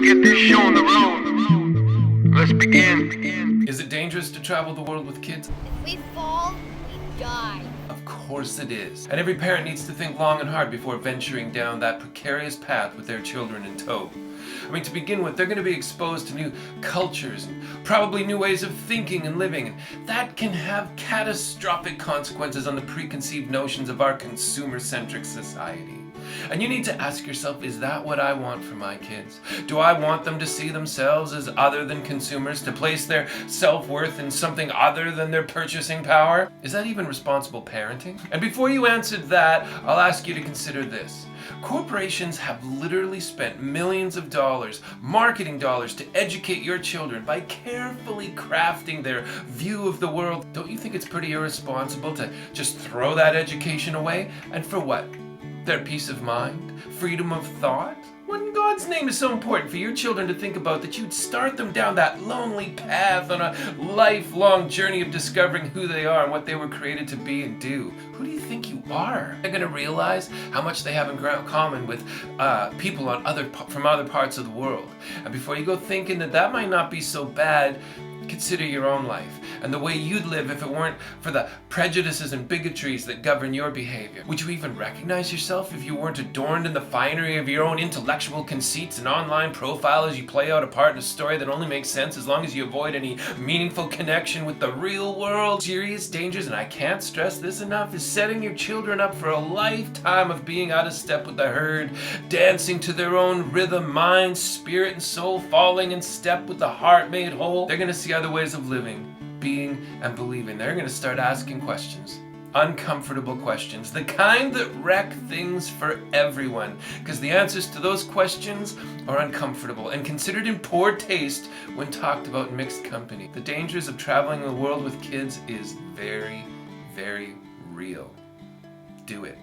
get this show on the road. Let's begin. Is it dangerous to travel the world with kids? If we fall, we die. Of course it is. And every parent needs to think long and hard before venturing down that precarious path with their children in tow. I mean, to begin with, they're going to be exposed to new cultures and probably new ways of thinking and living, and that can have catastrophic consequences on the preconceived notions of our consumer-centric society. And you need to ask yourself, is that what I want for my kids? Do I want them to see themselves as other than consumers, to place their self-worth in something other than their purchasing power? Is that even responsible parenting? And before you answer that, I'll ask you to consider this. Corporations have literally spent millions of dollars, marketing dollars, to educate your children by carefully crafting their view of the world. Don't you think it's pretty irresponsible to just throw that education away? And for what? Their peace of mind? Freedom of thought? What in God's name is so important for your children to think about that you'd start them down that lonely path on a lifelong journey of discovering who they are and what they were created to be and do? Who do you think you are? They're going to realize how much they have in common with people from other parts of the world. And before you go thinking that might not be so bad, consider your own life and the way you'd live if it weren't for the prejudices and bigotries that govern your behavior. Would you even recognize yourself if you weren't adorned in the finery of your own intellectual conceits and online profile as you play out a part in a story that only makes sense as long as you avoid any meaningful connection with the real world? Serious dangers, and I can't stress this enough, is setting your children up for a lifetime of being out of step with the herd, dancing to their own rhythm, mind, spirit, and soul, falling in step with the heart made whole. They're going to see other ways of living, being, and believing. They're going to start asking questions. Uncomfortable questions. The kind that wreck things for everyone. Because the answers to those questions are uncomfortable and considered in poor taste when talked about in mixed company. The dangers of traveling the world with kids is very, very real. Do it.